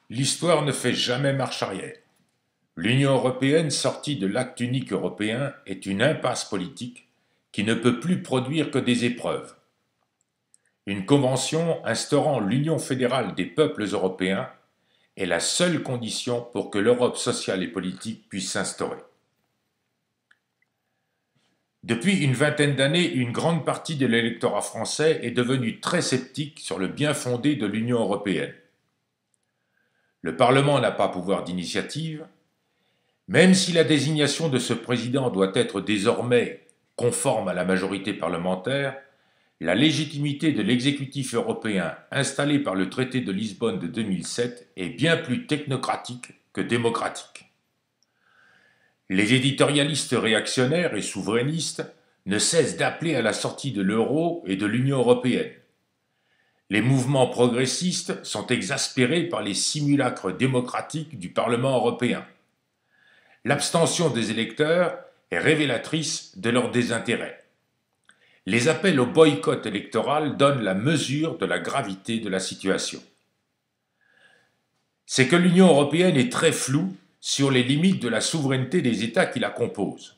L'histoire ne fait jamais marche arrière. L'Union européenne sortie de l'acte unique européen est une impasse politique qui ne peut plus produire que des épreuves. Une convention instaurant l'Union fédérale des peuples européens est la seule condition pour que l'Europe sociale et politique puisse s'instaurer. Depuis une vingtaine d'années, une grande partie de l'électorat français est devenue très sceptique sur le bien-fondé de l'Union européenne. Le Parlement n'a pas pouvoir d'initiative, même si la désignation de ce président doit être désormais conforme à la majorité parlementaire, la légitimité de l'exécutif européen installé par le traité de Lisbonne de 2007 est bien plus technocratique que démocratique. Les éditorialistes réactionnaires et souverainistes ne cessent d'appeler à la sortie de l'euro et de l'Union européenne. Les mouvements progressistes sont exaspérés par les simulacres démocratiques du Parlement européen. L'abstention des électeurs est révélatrice de leur désintérêt. Les appels au boycott électoral donnent la mesure de la gravité de la situation. C'est que l'Union européenne est très floue sur les limites de la souveraineté des États qui la composent.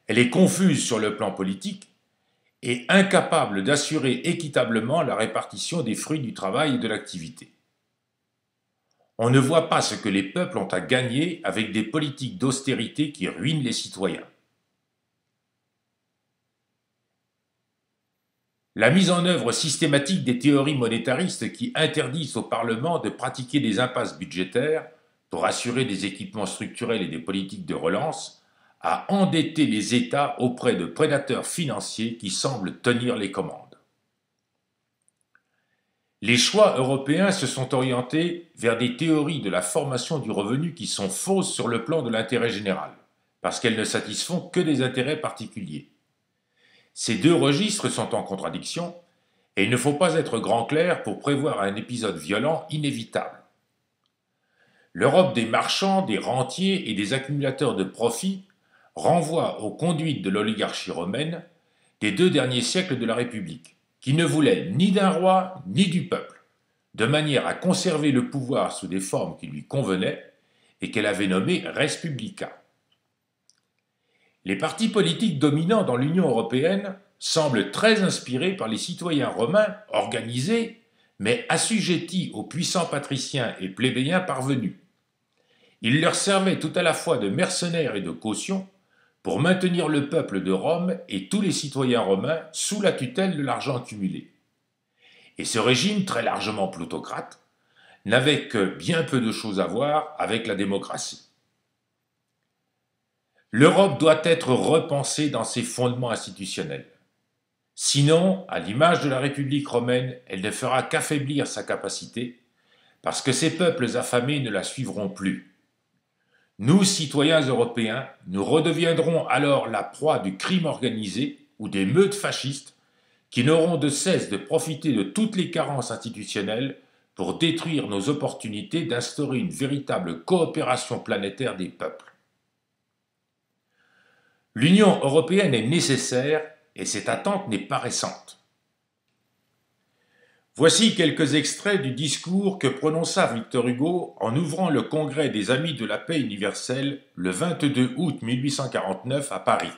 Elle est confuse sur le plan politique et incapable d'assurer équitablement la répartition des fruits du travail et de l'activité. On ne voit pas ce que les peuples ont à gagner avec des politiques d'austérité qui ruinent les citoyens. La mise en œuvre systématique des théories monétaristes qui interdisent au Parlement de pratiquer des impasses budgétaires pour assurer des équipements structurels et des politiques de relance a endetté les États auprès de prédateurs financiers qui semblent tenir les commandes. Les choix européens se sont orientés vers des théories de la formation du revenu qui sont fausses sur le plan de l'intérêt général, parce qu'elles ne satisfont que des intérêts particuliers. Ces deux registres sont en contradiction, et il ne faut pas être grand clerc pour prévoir un épisode violent inévitable. L'Europe des marchands, des rentiers et des accumulateurs de profits renvoie aux conduites de l'oligarchie romaine des 2 derniers siècles de la République, qui ne voulait ni d'un roi ni du peuple, de manière à conserver le pouvoir sous des formes qui lui convenaient et qu'elle avait nommées res publica. Les partis politiques dominants dans l'Union européenne semblent très inspirés par les citoyens romains organisés, mais assujettis aux puissants patriciens et plébéiens parvenus. Ils leur servaient tout à la fois de mercenaires et de caution pour maintenir le peuple de Rome et tous les citoyens romains sous la tutelle de l'argent accumulé. Et ce régime très largement plutocrate n'avait que bien peu de choses à voir avec la démocratie. L'Europe doit être repensée dans ses fondements institutionnels. Sinon, à l'image de la République romaine, elle ne fera qu'affaiblir sa capacité, parce que ces peuples affamés ne la suivront plus. Nous, citoyens européens, nous redeviendrons alors la proie du crime organisé ou des meutes fascistes qui n'auront de cesse de profiter de toutes les carences institutionnelles pour détruire nos opportunités d'instaurer une véritable coopération planétaire des peuples. L'Union européenne est nécessaire et cette attente n'est pas récente. Voici quelques extraits du discours que prononça Victor Hugo en ouvrant le congrès des Amis de la Paix universelle le 22 août 1849 à Paris.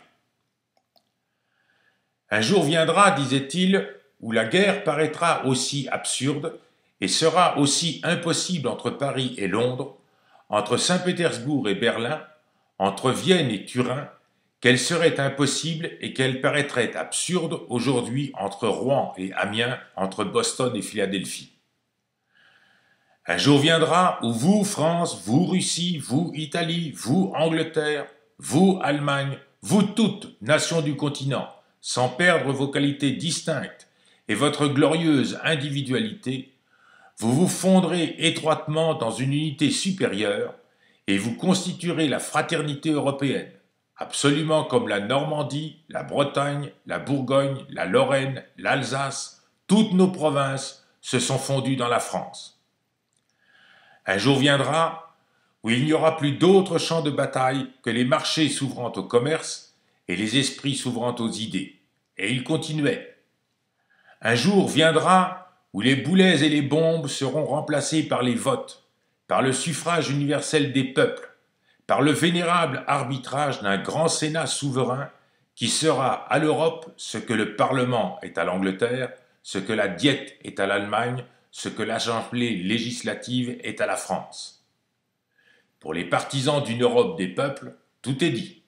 Un jour viendra, disait-il, où la guerre paraîtra aussi absurde et sera aussi impossible entre Paris et Londres, entre Saint-Pétersbourg et Berlin, entre Vienne et Turin, qu'elle serait impossible et qu'elle paraîtrait absurde aujourd'hui entre Rouen et Amiens, entre Boston et Philadelphie. Un jour viendra où vous, France, vous, Russie, vous, Italie, vous, Angleterre, vous, Allemagne, vous toutes, nations du continent, sans perdre vos qualités distinctes et votre glorieuse individualité, vous vous fondrez étroitement dans une unité supérieure et vous constituerez la fraternité européenne, absolument comme la Normandie, la Bretagne, la Bourgogne, la Lorraine, l'Alsace, toutes nos provinces se sont fondues dans la France. Un jour viendra où il n'y aura plus d'autre champ de bataille que les marchés s'ouvrant au commerce et les esprits s'ouvrant aux idées. Et il continuait. Un jour viendra où les boulets et les bombes seront remplacés par les votes, par le suffrage universel des peuples, par le vénérable arbitrage d'un grand Sénat souverain qui sera à l'Europe ce que le Parlement est à l'Angleterre, ce que la Diète est à l'Allemagne, ce que l'Assemblée législative est à la France. Pour les partisans d'une Europe des peuples, tout est dit.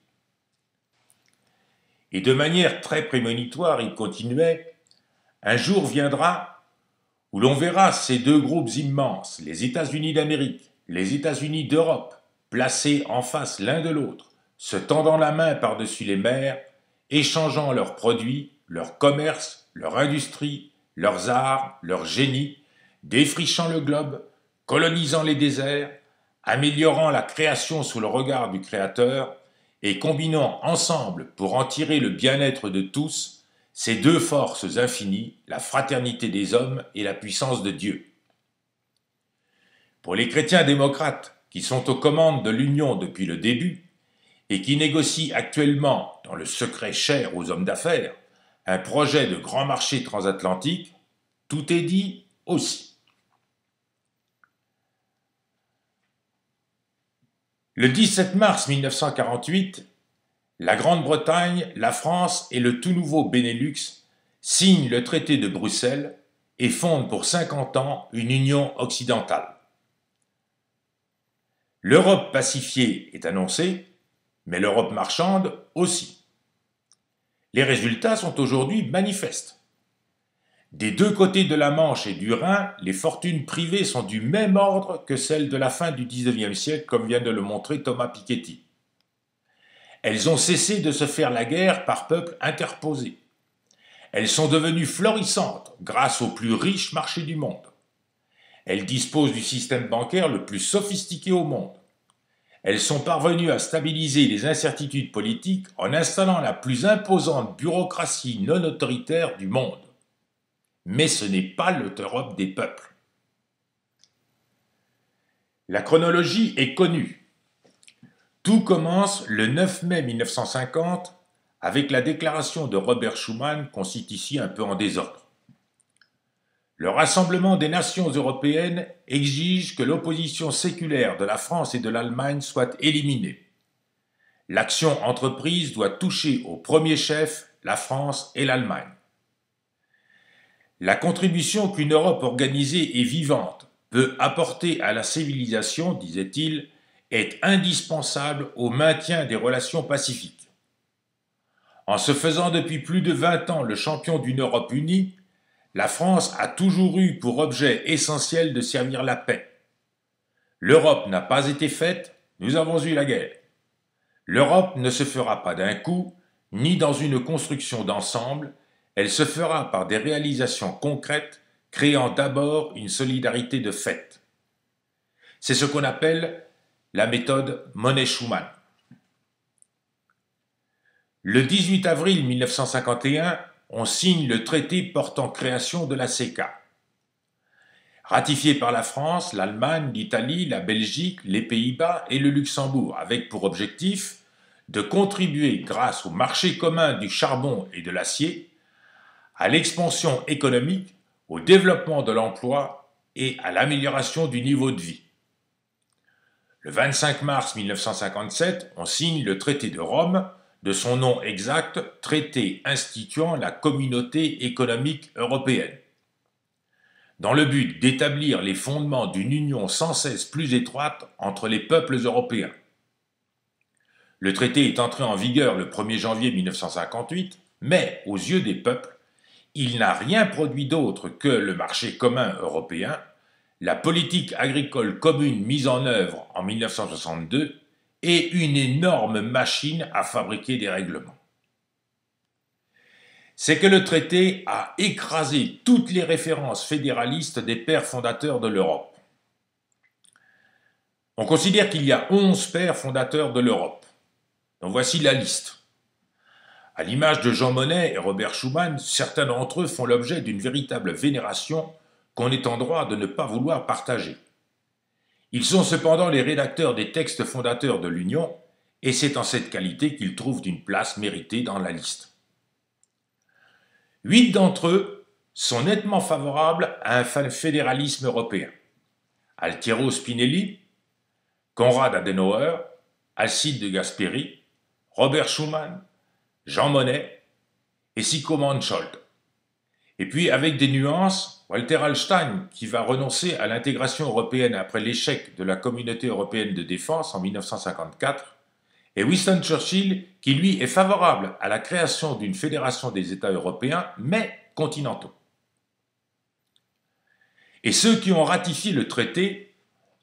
Et de manière très prémonitoire, il continuait « Un jour viendra où l'on verra ces deux groupes immenses, les États-Unis d'Amérique, les États-Unis d'Europe, placés en face l'un de l'autre, se tendant la main par-dessus les mers, échangeant leurs produits, leur commerce, leur industrie, leurs arts, leur génie, défrichant le globe, colonisant les déserts, améliorant la création sous le regard du Créateur, et combinant ensemble pour en tirer le bien-être de tous, ces deux forces infinies, la fraternité des hommes et la puissance de Dieu. Pour les chrétiens démocrates qui sont aux commandes de l'Union depuis le début et qui négocient actuellement, dans le secret cher aux hommes d'affaires, un projet de grand marché transatlantique, tout est dit aussi. Le 17 mars 1948, la Grande-Bretagne, la France et le tout nouveau Benelux signent le traité de Bruxelles et fondent pour 50 ans une union occidentale. L'Europe pacifiée est annoncée, mais l'Europe marchande aussi. Les résultats sont aujourd'hui manifestes. Des deux côtés de la Manche et du Rhin, les fortunes privées sont du même ordre que celles de la fin du XIXe siècle, comme vient de le montrer Thomas Piketty. Elles ont cessé de se faire la guerre par peuples interposés. Elles sont devenues florissantes grâce au plus riche marché du monde. Elles disposent du système bancaire le plus sophistiqué au monde. Elles sont parvenues à stabiliser les incertitudes politiques en installant la plus imposante bureaucratie non autoritaire du monde. Mais ce n'est pas l'Europe des peuples. La chronologie est connue. Tout commence le 9 mai 1950 avec la déclaration de Robert Schuman qu'on cite ici un peu en désordre. Le Rassemblement des nations européennes exige que l'opposition séculaire de la France et de l'Allemagne soit éliminée. L'action entreprise doit toucher au premier chef la France et l'Allemagne. La contribution qu'une Europe organisée et vivante peut apporter à la civilisation, disait-il, est indispensable au maintien des relations pacifiques. En se faisant depuis plus de 20 ans le champion d'une Europe unie, la France a toujours eu pour objet essentiel de servir la paix. L'Europe n'a pas été faite, nous avons eu la guerre. L'Europe ne se fera pas d'un coup, ni dans une construction d'ensemble, elle se fera par des réalisations concrètes, créant d'abord une solidarité de fait. C'est ce qu'on appelle la méthode Monnet-Schuman. Le 18 avril 1951, on signe le traité portant création de la CECA. Ratifié par la France, l'Allemagne, l'Italie, la Belgique, les Pays-Bas et le Luxembourg, avec pour objectif de contribuer, grâce au marché commun du charbon et de l'acier, à l'expansion économique, au développement de l'emploi et à l'amélioration du niveau de vie. Le 25 mars 1957, on signe le traité de Rome, de son nom exact, traité instituant la Communauté économique européenne, dans le but d'établir les fondements d'une union sans cesse plus étroite entre les peuples européens. Le traité est entré en vigueur le 1er janvier 1958, mais aux yeux des peuples, il n'a rien produit d'autre que le marché commun européen, la politique agricole commune mise en œuvre en 1962 et une énorme machine à fabriquer des règlements. C'est que le traité a écrasé toutes les références fédéralistes des pères fondateurs de l'Europe. On considère qu'il y a 11 pères fondateurs de l'Europe. Donc voici la liste. À l'image de Jean Monnet et Robert Schuman, certains d'entre eux font l'objet d'une véritable vénération qu'on est en droit de ne pas vouloir partager. Ils sont cependant les rédacteurs des textes fondateurs de l'Union, et c'est en cette qualité qu'ils trouvent une place méritée dans la liste. 8 d'entre eux sont nettement favorables à un fédéralisme européen. Altiero Spinelli, Konrad Adenauer, Alcide de Gasperi, Robert Schuman, Jean Monnet et Sico Mansholt. Et puis, avec des nuances, Walter Hallstein, qui va renoncer à l'intégration européenne après l'échec de la Communauté européenne de défense en 1954, et Winston Churchill, qui lui est favorable à la création d'une fédération des États européens, mais continentaux. Et ceux qui ont ratifié le traité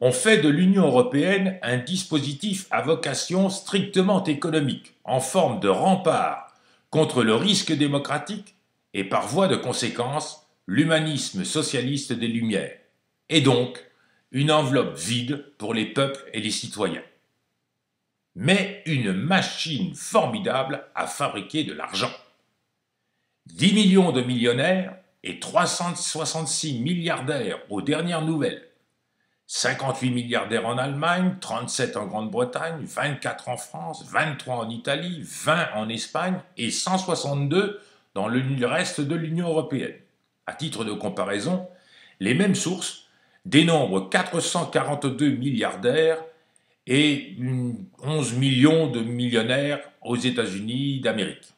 ont fait de l'Union européenne un dispositif à vocation strictement économique, en forme de rempart contre le risque démocratique et par voie de conséquence l'humanisme socialiste des Lumières, et donc une enveloppe vide pour les peuples et les citoyens. Mais une machine formidable à fabriquer de l'argent. 10 millions de millionnaires et 366 milliardaires aux dernières nouvelles. 58 milliardaires en Allemagne, 37 en Grande-Bretagne, 24 en France, 23 en Italie, 20 en Espagne et 162 dans le reste de l'Union européenne. À titre de comparaison, les mêmes sources dénombrent 442 milliardaires et 11 millions de millionnaires aux États-Unis d'Amérique.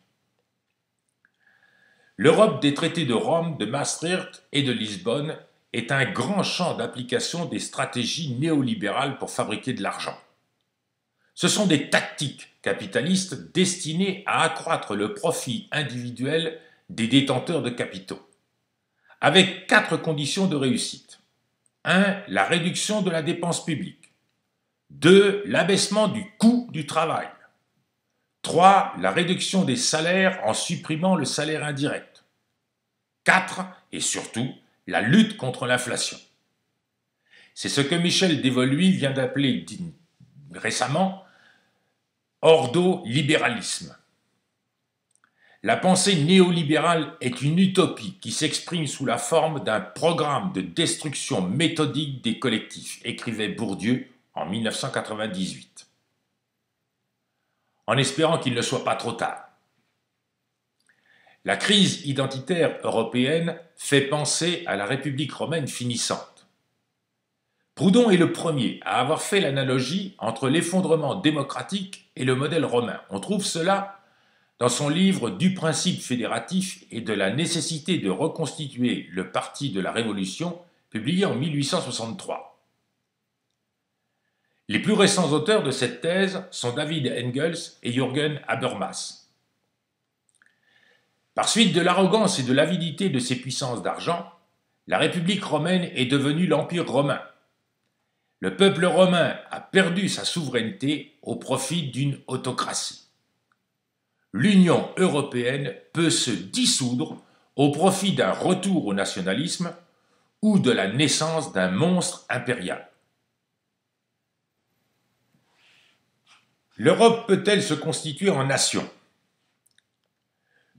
L'Europe des traités de Rome, de Maastricht et de Lisbonne est un grand champ d'application des stratégies néolibérales pour fabriquer de l'argent. Ce sont des tactiques capitalistes destinées à accroître le profit individuel des détenteurs de capitaux, avec 4 conditions de réussite. 1. La réduction de la dépense publique. 2. L'abaissement du coût du travail. 3. La réduction des salaires en supprimant le salaire indirect. 4. Et surtout, la lutte contre l'inflation. C'est ce que Michel Devolui vient d'appeler récemment ordolibéralisme. La pensée néolibérale est une utopie qui s'exprime sous la forme d'un programme de destruction méthodique des collectifs, écrivait Bourdieu en 1998, en espérant qu'il ne soit pas trop tard. La crise identitaire européenne fait penser à la République romaine finissante. Proudhon est le premier à avoir fait l'analogie entre l'effondrement démocratique et le modèle romain. On trouve cela dans son livre Du principe fédératif et de la nécessité de reconstituer le parti de la Révolution, publié en 1863. Les plus récents auteurs de cette thèse sont David Engels et Jürgen Habermas. Par suite de l'arrogance et de l'avidité de ces puissances d'argent, la République romaine est devenue l'Empire romain. Le peuple romain a perdu sa souveraineté au profit d'une autocratie. L'Union européenne peut se dissoudre au profit d'un retour au nationalisme ou de la naissance d'un monstre impérial. L'Europe peut-elle se constituer en nation ?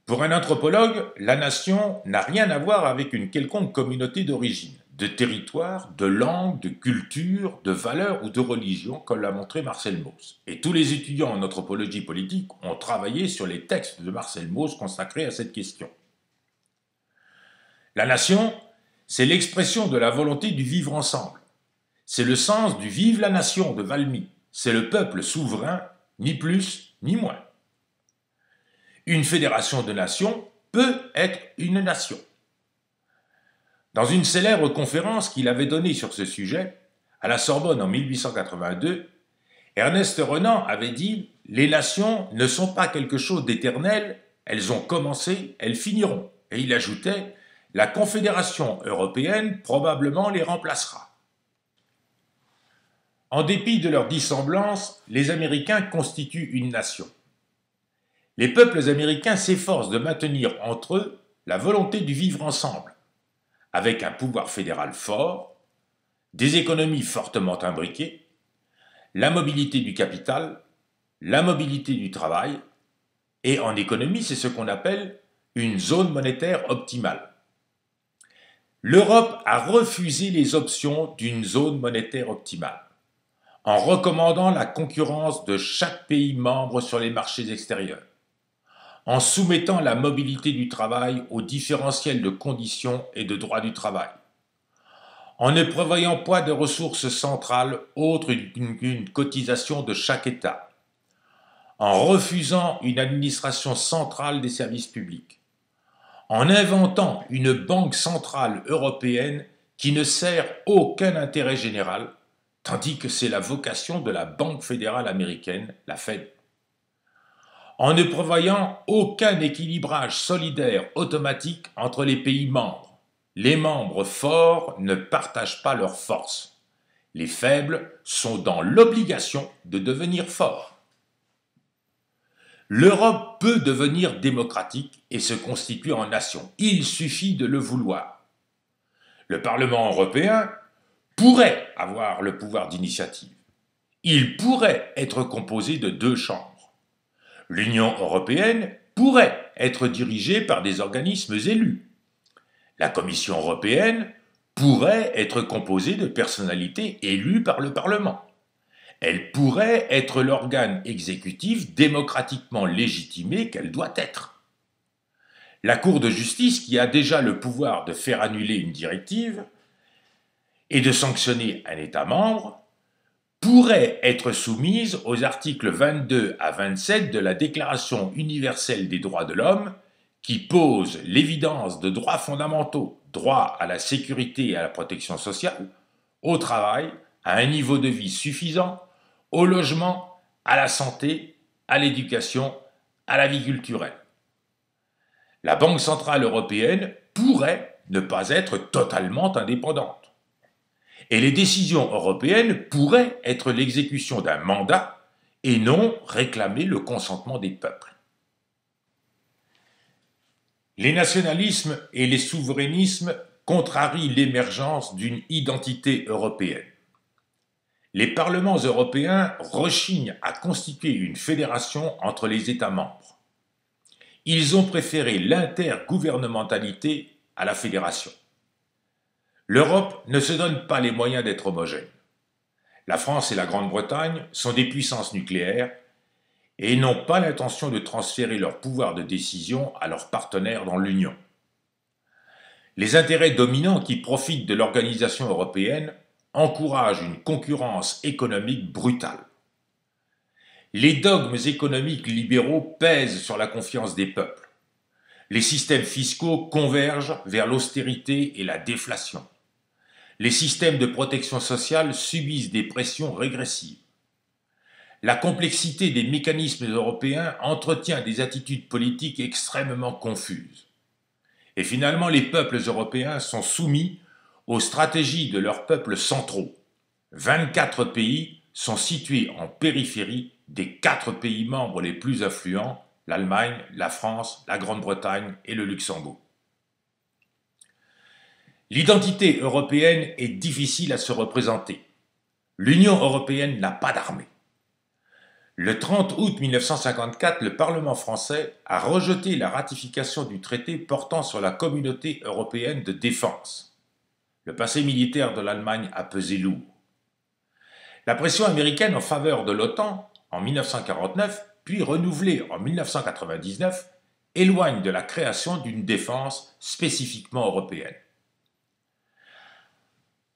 Pour un anthropologue, la nation n'a rien à voir avec une quelconque communauté d'origine, de territoire, de langue, de culture, de valeur ou de religion, comme l'a montré Marcel Mauss. Et tous les étudiants en anthropologie politique ont travaillé sur les textes de Marcel Mauss consacrés à cette question. La nation, c'est l'expression de la volonté du vivre ensemble. C'est le sens du « Vive la nation » de Valmy. C'est le peuple souverain, ni plus ni moins. Une fédération de nations peut être une nation. Dans une célèbre conférence qu'il avait donnée sur ce sujet, à la Sorbonne en 1882, Ernest Renan avait dit « Les nations ne sont pas quelque chose d'éternel, elles ont commencé, elles finiront. » Et il ajoutait « La Confédération européenne probablement les remplacera. » En dépit de leur dissemblance, les Américains constituent une nation. Les peuples américains s'efforcent de maintenir entre eux la volonté du vivre ensemble, avec un pouvoir fédéral fort, des économies fortement imbriquées, la mobilité du capital, la mobilité du travail, et en économie, c'est ce qu'on appelle une zone monétaire optimale. L'Europe a refusé les options d'une zone monétaire optimale, en recommandant la concurrence de chaque pays membre sur les marchés extérieurs, en soumettant la mobilité du travail au différentiel de conditions et de droits du travail, en ne prévoyant pas de ressources centrales autres qu'une cotisation de chaque État, en refusant une administration centrale des services publics, en inventant une banque centrale européenne qui ne sert aucun intérêt général, tandis que c'est la vocation de la Banque fédérale américaine, la Fed, en ne prévoyant aucun équilibrage solidaire automatique entre les pays membres. Les membres forts ne partagent pas leurs forces. Les faibles sont dans l'obligation de devenir forts. L'Europe peut devenir démocratique et se constituer en nation. Il suffit de le vouloir. Le Parlement européen pourrait avoir le pouvoir d'initiative. Il pourrait être composé de 2 chambres. L'Union européenne pourrait être dirigée par des organismes élus. La Commission européenne pourrait être composée de personnalités élues par le Parlement. Elle pourrait être l'organe exécutif démocratiquement légitimé qu'elle doit être. La Cour de justice, qui a déjà le pouvoir de faire annuler une directive et de sanctionner un État membre, pourrait être soumise aux articles 22 à 27 de la Déclaration universelle des droits de l'homme, qui pose l'évidence de droits fondamentaux, droit à la sécurité et à la protection sociale, au travail, à un niveau de vie suffisant, au logement, à la santé, à l'éducation, à la vie culturelle. La Banque centrale européenne pourrait ne pas être totalement indépendante. Et les décisions européennes pourraient être l'exécution d'un mandat et non réclamer le consentement des peuples. Les nationalismes et les souverainismes contrarient l'émergence d'une identité européenne. Les parlements européens rechignent à constituer une fédération entre les États membres. Ils ont préféré l'intergouvernementalité à la fédération. L'Europe ne se donne pas les moyens d'être homogène. La France et la Grande-Bretagne sont des puissances nucléaires et n'ont pas l'intention de transférer leur pouvoir de décision à leurs partenaires dans l'Union. Les intérêts dominants qui profitent de l'organisation européenne encouragent une concurrence économique brutale. Les dogmes économiques libéraux pèsent sur la confiance des peuples. Les systèmes fiscaux convergent vers l'austérité et la déflation. Les systèmes de protection sociale subissent des pressions régressives. La complexité des mécanismes européens entretient des attitudes politiques extrêmement confuses. Et finalement, les peuples européens sont soumis aux stratégies de leurs peuples centraux. 24 pays sont situés en périphérie des 4 pays membres les plus influents, l'Allemagne, la France, la Grande-Bretagne et le Luxembourg. L'identité européenne est difficile à se représenter. L'Union européenne n'a pas d'armée. Le 30 août 1954, le Parlement français a rejeté la ratification du traité portant sur la Communauté européenne de défense. Le passé militaire de l'Allemagne a pesé lourd. La pression américaine en faveur de l'OTAN en 1949, puis renouvelée en 1999, éloigne de la création d'une défense spécifiquement européenne.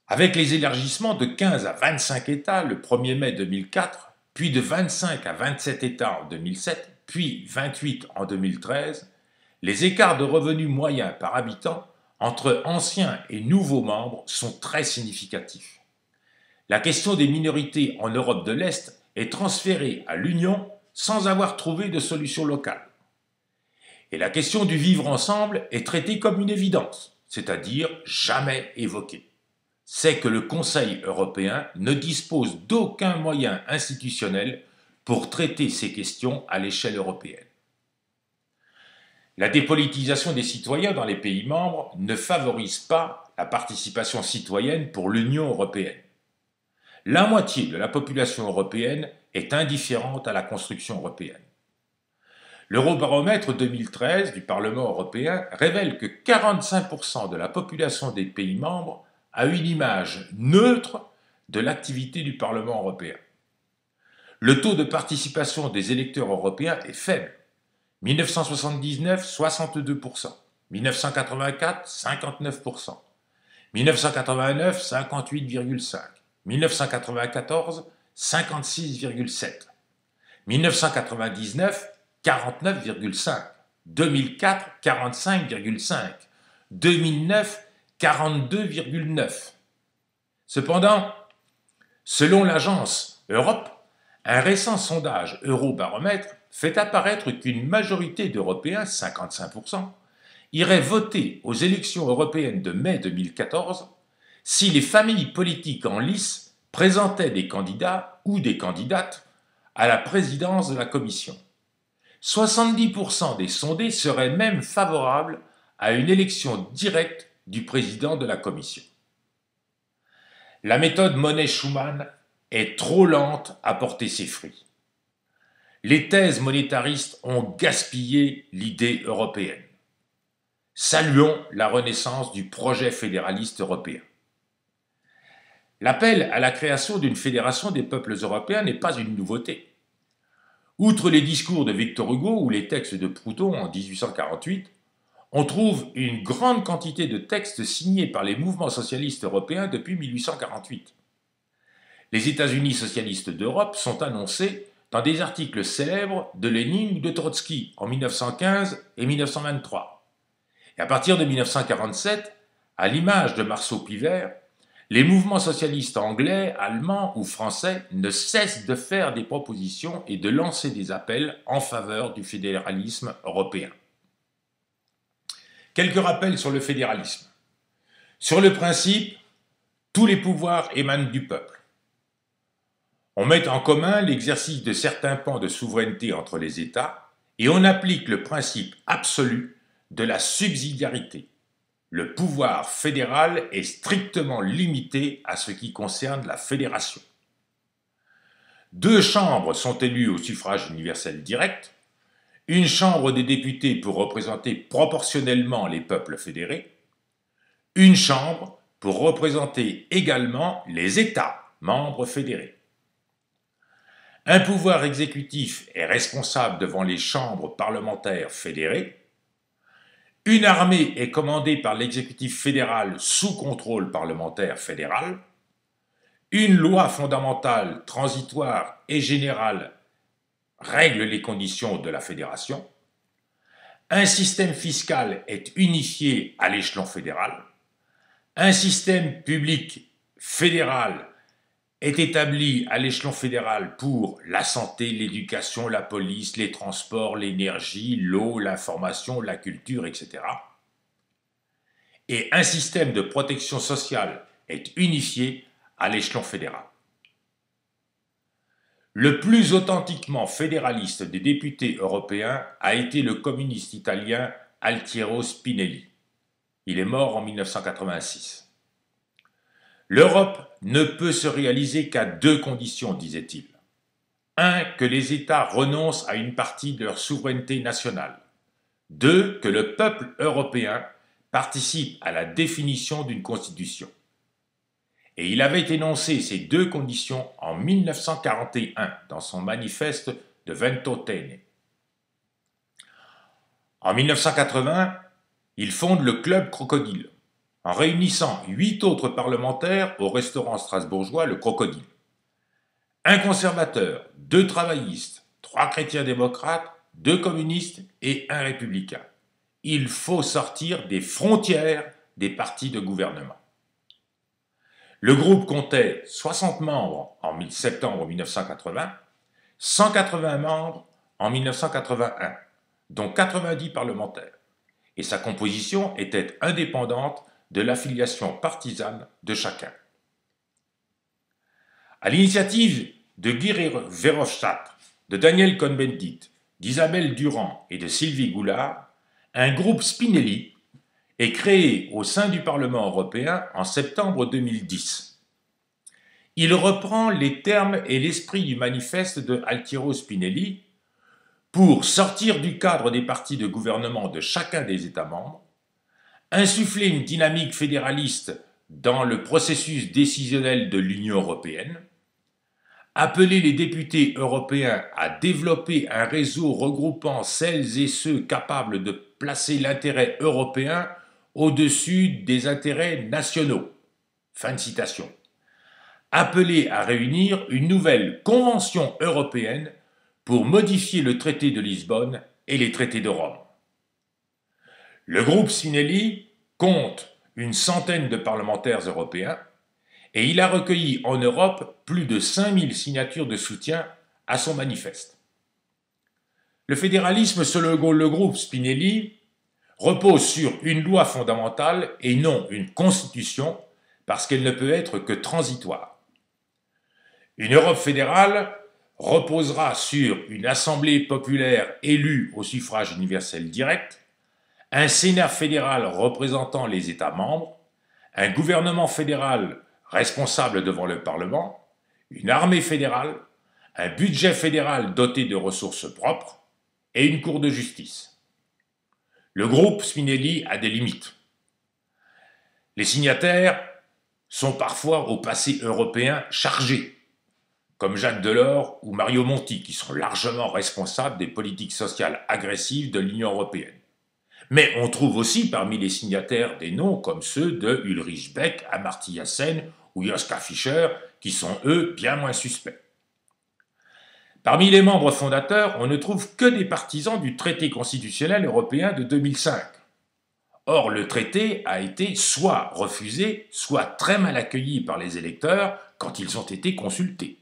Avec les élargissements de 15 à 25 États le 1er mai 2004, puis de 25 à 27 États en 2007, puis 28 en 2013, les écarts de revenus moyens par habitant entre anciens et nouveaux membres sont très significatifs. La question des minorités en Europe de l'Est est transférée à l'Union sans avoir trouvé de solution locale. Et la question du vivre ensemble est traitée comme une évidence, c'est-à-dire jamais évoquée. C'est que le Conseil européen ne dispose d'aucun moyen institutionnel pour traiter ces questions à l'échelle européenne. La dépolitisation des citoyens dans les pays membres ne favorise pas la participation citoyenne pour l'Union européenne. La moitié de la population européenne est indifférente à la construction européenne. L'Eurobaromètre 2013 du Parlement européen révèle que 45% de la population des pays membres a une image neutre de l'activité du Parlement européen. Le taux de participation des électeurs européens est faible. 1979, 62%. 1984, 59%. 1989, 58,5%. 1994, 56,7%. 1999, 49,5%. 2004, 45,5%. 2009, 42,9%. Cependant, selon l'agence Europe, un récent sondage Eurobaromètre fait apparaître qu'une majorité d'Européens, 55%, iraient voter aux élections européennes de mai 2014 si les familles politiques en lice présentaient des candidats ou des candidates à la présidence de la Commission. 70% des sondés seraient même favorables à une élection directe du président de la Commission. La méthode Monet-Schuman est trop lente à porter ses fruits. Les thèses monétaristes ont gaspillé l'idée européenne. Saluons la renaissance du projet fédéraliste européen. L'appel à la création d'une fédération des peuples européens n'est pas une nouveauté. Outre les discours de Victor Hugo ou les textes de Proudhon en 1848, on trouve une grande quantité de textes signés par les mouvements socialistes européens depuis 1848. Les États-Unis socialistes d'Europe sont annoncés dans des articles célèbres de Lénine ou de Trotsky en 1915 et 1923. Et à partir de 1947, à l'image de Marceau-Pivert, les mouvements socialistes anglais, allemands ou français ne cessent de faire des propositions et de lancer des appels en faveur du fédéralisme européen. Quelques rappels sur le fédéralisme. Sur le principe, tous les pouvoirs émanent du peuple. On met en commun l'exercice de certains pans de souveraineté entre les États et on applique le principe absolu de la subsidiarité. Le pouvoir fédéral est strictement limité à ce qui concerne la fédération. 2 chambres sont élues au suffrage universel direct, une chambre des députés pour représenter proportionnellement les peuples fédérés, une chambre pour représenter également les États membres fédérés. Un pouvoir exécutif est responsable devant les chambres parlementaires fédérées. Une armée est commandée par l'exécutif fédéral sous contrôle parlementaire fédéral. Une loi fondamentale, transitoire et générale règle les conditions de la fédération. Un système fiscal est unifié à l'échelon fédéral. Un système public fédéral est établi à l'échelon fédéral pour la santé, l'éducation, la police, les transports, l'énergie, l'eau, l'information, la culture, etc. Et un système de protection sociale est unifié à l'échelon fédéral. Le plus authentiquement fédéraliste des députés européens a été le communiste italien Altiero Spinelli. Il est mort en 1986. L'Europe ne peut se réaliser qu'à 2 conditions, disait-il. 1. Que les États renoncent à une partie de leur souveraineté nationale. 2. Que le peuple européen participe à la définition d'une constitution. Et il avait énoncé ces 2 conditions en 1941 dans son manifeste de Ventotene. En 1980, il fonde le Club Crocodile, en réunissant 8 autres parlementaires au restaurant strasbourgeois Le Crocodile. Un conservateur, 2 travaillistes, 3 chrétiens démocrates, 2 communistes et 1 républicain. Il faut sortir des frontières des partis de gouvernement. Le groupe comptait 60 membres en septembre 1980, 180 membres en 1981, dont 90 parlementaires, et sa composition était indépendante de l'affiliation partisane de chacun. À l'initiative de Guy Verhofstadt, de Daniel Cohn-Bendit, d'Isabelle Durand et de Sylvie Goulard, un groupe Spinelli est créé au sein du Parlement européen en septembre 2010. Il reprend les termes et l'esprit du manifeste de Altiero Spinelli pour sortir du cadre des partis de gouvernement de chacun des États membres, insuffler une dynamique fédéraliste dans le processus décisionnel de l'Union européenne, Appeler les députés européens à développer un réseau regroupant celles et ceux capables de placer l'intérêt européen au-dessus des intérêts nationaux. Fin de citation. Appeler à réunir une nouvelle Convention européenne pour modifier le traité de Lisbonne et les traités de Rome. Le groupe Spinelli compte une centaine de parlementaires européens et il a recueilli en Europe plus de 5000 signatures de soutien à son manifeste. Le fédéralisme selon le groupe Spinelli repose sur une loi fondamentale et non une constitution parce qu'elle ne peut être que transitoire. Une Europe fédérale reposera sur une assemblée populaire élue au suffrage universel direct, un Sénat fédéral représentant les États membres, un gouvernement fédéral responsable devant le Parlement, une armée fédérale, un budget fédéral doté de ressources propres et une cour de justice. Le groupe Spinelli a des limites. Les signataires sont parfois au passé européen chargé, comme Jacques Delors ou Mario Monti, qui sont largement responsables des politiques sociales agressives de l'Union européenne. Mais on trouve aussi parmi les signataires des noms comme ceux de Ulrich Beck, Amartya Sen ou Joschka Fischer, qui sont eux bien moins suspects. Parmi les membres fondateurs, on ne trouve que des partisans du traité constitutionnel européen de 2005. Or, le traité a été soit refusé, soit très mal accueilli par les électeurs quand ils ont été consultés.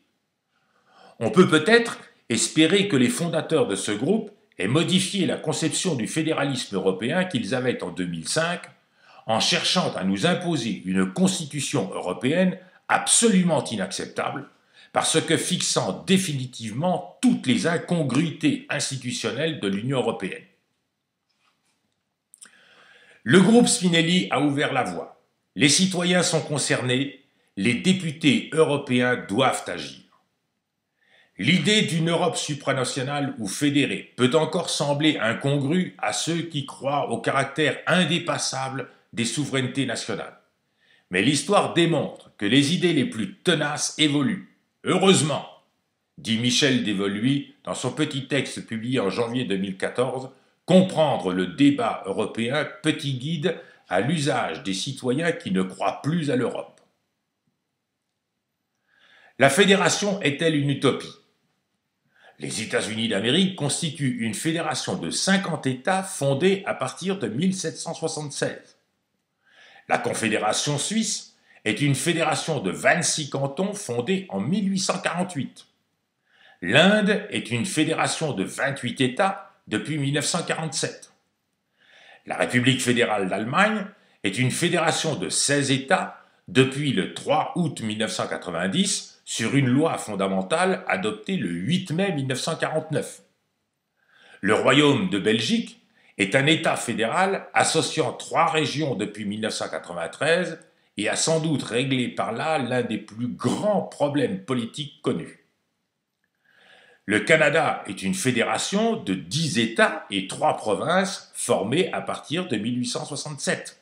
On peut peut-être espérer que les fondateurs de ce groupe aient modifié la conception du fédéralisme européen qu'ils avaient en 2005 en cherchant à nous imposer une constitution européenne absolument inacceptable parce que fixant définitivement toutes les incongruités institutionnelles de l'Union européenne. Le groupe Spinelli a ouvert la voie. Les citoyens sont concernés, les députés européens doivent agir. L'idée d'une Europe supranationale ou fédérée peut encore sembler incongrue à ceux qui croient au caractère indépassable des souverainetés nationales. Mais l'histoire démontre que les idées les plus tenaces évoluent. Heureusement, dit Michel Devoluy dans son petit texte publié en janvier 2014, Comprendre le débat européen, petit guide à l'usage des citoyens qui ne croient plus à l'Europe. La fédération est-elle une utopie ? Les États-Unis d'Amérique constituent une fédération de 50 États fondée à partir de 1776. La Confédération suisse est une fédération de 26 cantons fondée en 1848. L'Inde est une fédération de 28 États depuis 1947. La République fédérale d'Allemagne est une fédération de 16 États depuis le 3 août 1990 sur une loi fondamentale adoptée le 8 mai 1949. Le Royaume de Belgique est un État fédéral associant 3 régions depuis 1993 et a sans doute réglé par là l'un des plus grands problèmes politiques connus. Le Canada est une fédération de 10 États et 3 provinces formées à partir de 1867.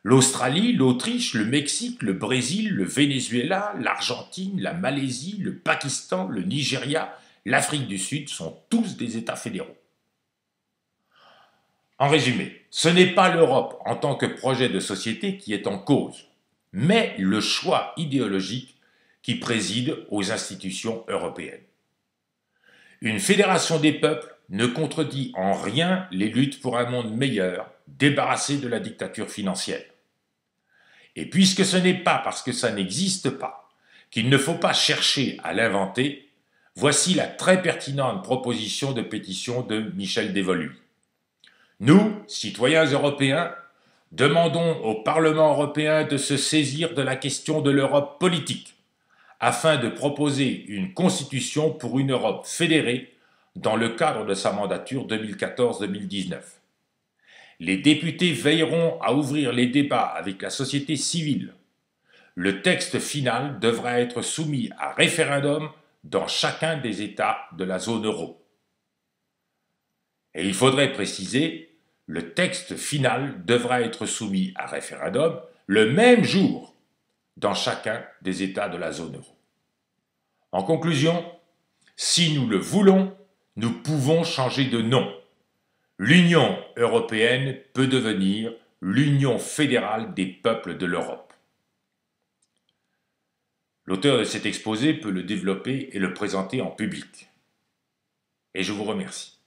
L'Australie, l'Autriche, le Mexique, le Brésil, le Venezuela, l'Argentine, la Malaisie, le Pakistan, le Nigeria, l'Afrique du Sud sont tous des États fédéraux. En résumé, ce n'est pas l'Europe en tant que projet de société qui est en cause, mais le choix idéologique qui préside aux institutions européennes. Une fédération des peuples ne contredit en rien les luttes pour un monde meilleur, débarrassé de la dictature financière. Et puisque ce n'est pas parce que ça n'existe pas qu'il ne faut pas chercher à l'inventer, voici la très pertinente proposition de pétition de Michel Devoluy. Nous, citoyens européens, demandons au Parlement européen de se saisir de la question de l'Europe politique, afin de proposer une constitution pour une Europe fédérée dans le cadre de sa mandature 2014-2019. Les députés veilleront à ouvrir les débats avec la société civile. Le texte final devra être soumis à référendum dans chacun des États de la zone euro. Et il faudrait préciser, le texte final devra être soumis à référendum le même jour dans chacun des États de la zone euro. En conclusion, si nous le voulons, nous pouvons changer de nom. L'Union européenne peut devenir l'Union fédérale des peuples de l'Europe. L'auteur de cet exposé peut le développer et le présenter en public. Et je vous remercie.